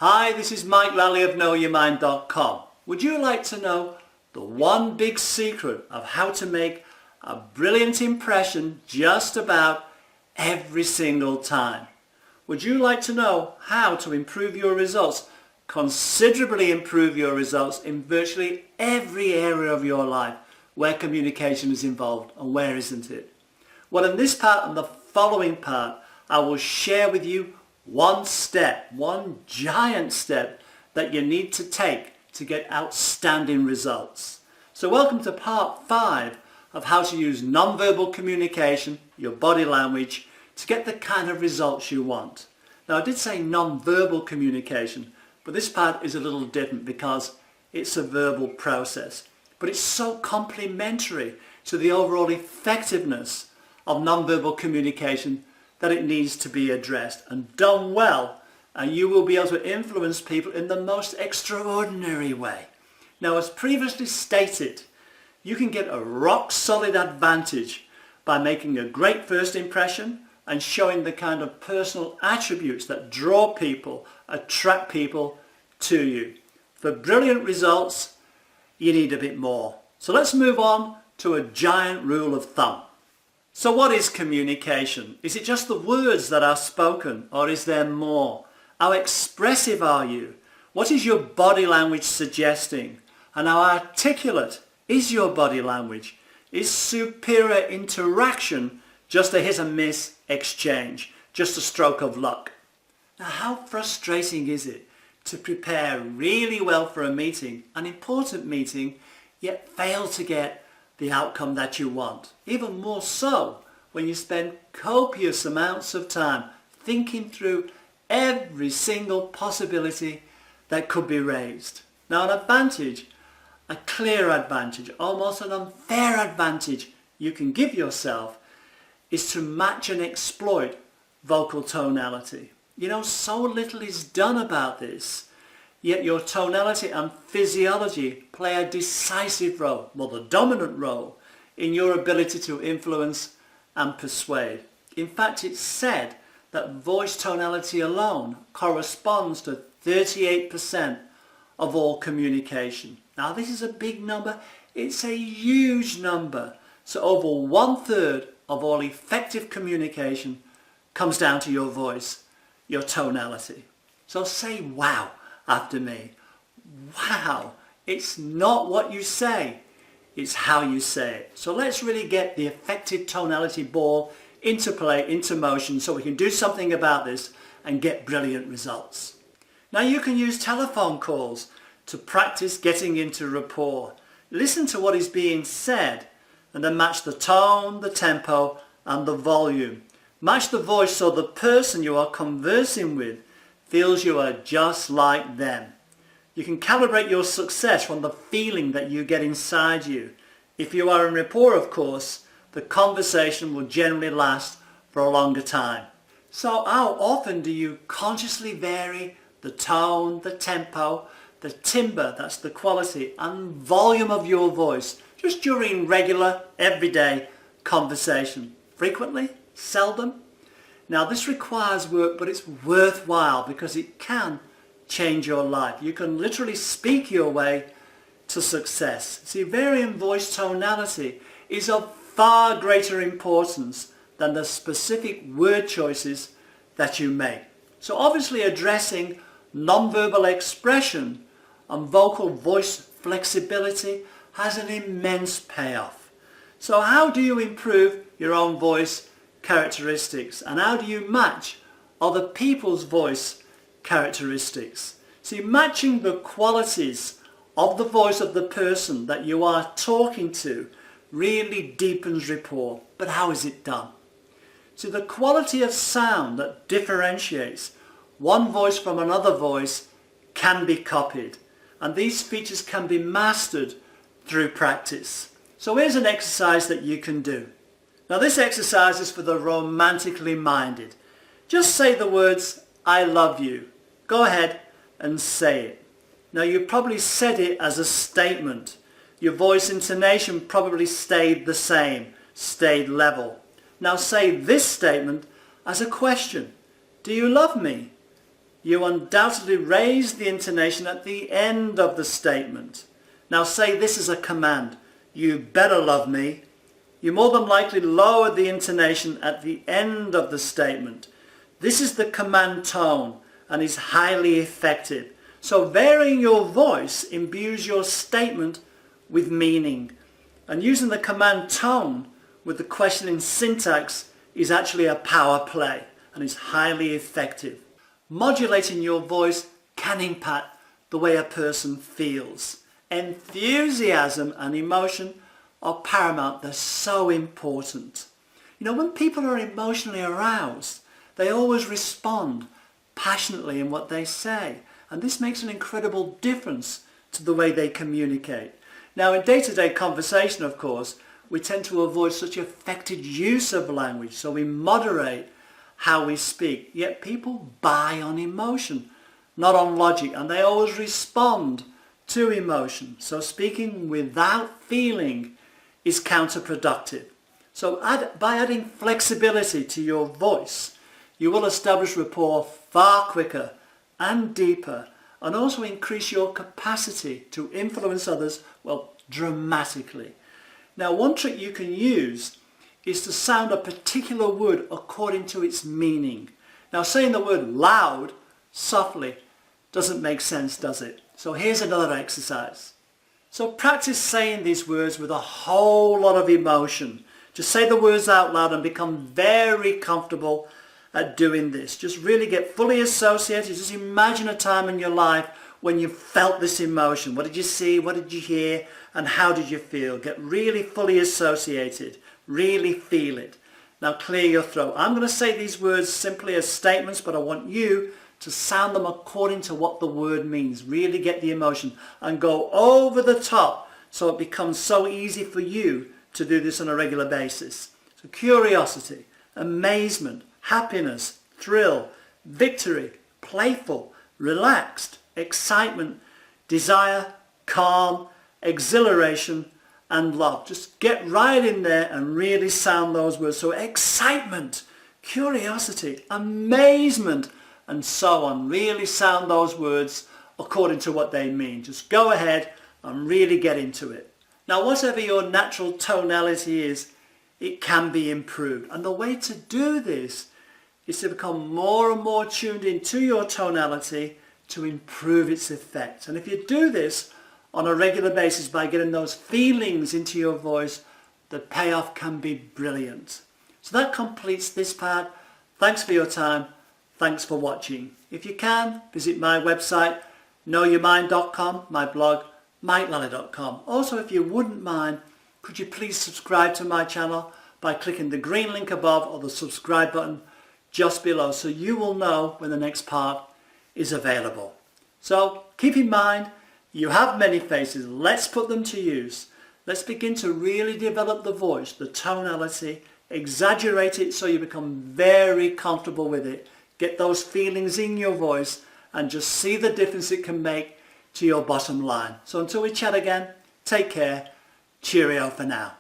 Hi, this is Mike Lally of KnowYourMind.com. Would you like to know the one big secret of how to make a brilliant impression just about every single time? Would you like to know how to improve your results, considerably improve your results in virtually every area of your life where communication is involved and where isn't it? Well, in this part and the following part, I will share with you one giant step that you need to take to get outstanding results. So welcome to part 5 of how to use nonverbal communication, your body language, to get the kind of results you want. Now, I did say nonverbal communication, but this part is a little different because it's a verbal process. But it's so complementary to the overall effectiveness of nonverbal communication that it needs to be addressed and done well, and you will be able to influence people in the most extraordinary way. Now, as previously stated, you can get a rock solid advantage by making a great first impression and showing the kind of personal attributes that draw people, attract people to you. For brilliant results, you need a bit more. So let's move on to a giant rule of thumb. So what is communication? Is it just the words that are spoken, or is there more? How expressive are you? What is your body language suggesting? And how articulate is your body language? Is superior interaction just a hit and miss exchange, just a stroke of luck? Now, how frustrating is it to prepare really well for a meeting, an important meeting, yet fail to get the outcome that you want? Even more so when you spend copious amounts of time thinking through every single possibility that could be raised. Now, an advantage, a clear advantage, almost an unfair advantage you can give yourself is to match and exploit vocal tonality. You know, so little is done about this, yet your tonality and physiology play a decisive role, well, the dominant role, in your ability to influence and persuade. In fact, it's said that voice tonality alone corresponds to 38% of all communication. Now, this is a big number. It's a huge number. So over 1/3 of all effective communication comes down to your voice, your tonality. So say wow after me. Wow. It's not what you say, it's how you say it. So let's really get the effective tonality ball into play, into motion, so we can do something about this and get brilliant results. Now, you can use telephone calls to practice getting into rapport. Listen to what is being said and then match the tone, the tempo and the volume. Match the voice so the person you are conversing with feels you are just like them. You can calibrate your success from the feeling that you get inside you. If you are in rapport, of course, the conversation will generally last for a longer time. So how often do you consciously vary the tone, the tempo, the timbre, that's the quality, and volume of your voice just during regular, everyday conversation? Frequently? Seldom? Now, this requires work, but it's worthwhile because it can change your life. You can literally speak your way to success. See, varying voice tonality is of far greater importance than the specific word choices that you make. So obviously addressing nonverbal expression and vocal voice flexibility has an immense payoff. So how do you improve your own voice characteristics, and how do you match other people's voice characteristics? See, matching the qualities of the voice of the person that you are talking to really deepens rapport. But how is it done? See, the quality of sound that differentiates one voice from another voice can be copied, and these features can be mastered through practice. So here's an exercise that you can do. Now, this exercise is for the romantically minded. Just say the words, I love you. Go ahead and say it. Now, you probably said it as a statement. Your voice intonation probably stayed the same, stayed level. Now say this statement as a question. Do you love me? You undoubtedly raise the intonation at the end of the statement. Now say this is a command. You better love me. You more than likely lower the intonation at the end of the statement. This is the command tone and is highly effective. So varying your voice imbues your statement with meaning. And using the command tone with the questioning syntax is actually a power play and is highly effective. Modulating your voice can impact the way a person feels. Enthusiasm and emotion are paramount. They're so important. You know, when people are emotionally aroused, they always respond passionately in what they say. And this makes an incredible difference to the way they communicate. Now, in day-to-day conversation, of course, we tend to avoid such affected use of language, so we moderate how we speak. Yet people buy on emotion, not on logic, and they always respond to emotion. So speaking without feeling is counterproductive. So by adding flexibility to your voice, you will establish rapport far quicker and deeper, and also increase your capacity to influence others, well, dramatically. Now, one trick you can use is to sound a particular word according to its meaning. Now, saying the word loud softly doesn't make sense, does it? So here's another exercise. So practice saying these words with a whole lot of emotion. Just say the words out loud and become very comfortable at doing this. Just really get fully associated. Just imagine a time in your life when you felt this emotion. What did you see? What did you hear? And how did you feel? Get really fully associated. Really feel it. Now clear your throat. I'm going to say these words simply as statements, but I want you to sound them according to what the word means. Really get the emotion and go over the top so it becomes so easy for you to do this on a regular basis. So curiosity, amazement, happiness, thrill, victory, playful, relaxed, excitement, desire, calm, exhilaration, and love. Just get right in there and really sound those words. So excitement, curiosity, amazement, and so on. Really sound those words according to what they mean. Just go ahead and really get into it. Now, whatever your natural tonality is, it can be improved. And the way to do this is to become more and more tuned into your tonality to improve its effect. And if you do this on a regular basis by getting those feelings into your voice, the payoff can be brilliant. So that completes this part. Thanks for your time. Thanks for watching. If you can, visit my website, knowyourmind.com, my blog, mitelally.com. Also, if you wouldn't mind, could you please subscribe to my channel by clicking the green link above or the subscribe button just below, so you will know when the next part is available. So keep in mind, you have many faces. Let's put them to use. Let's begin to really develop the voice, the tonality, exaggerate it so you become very comfortable with it. Get those feelings in your voice and just see the difference it can make to your bottom line. So until we chat again, take care. Cheerio for now.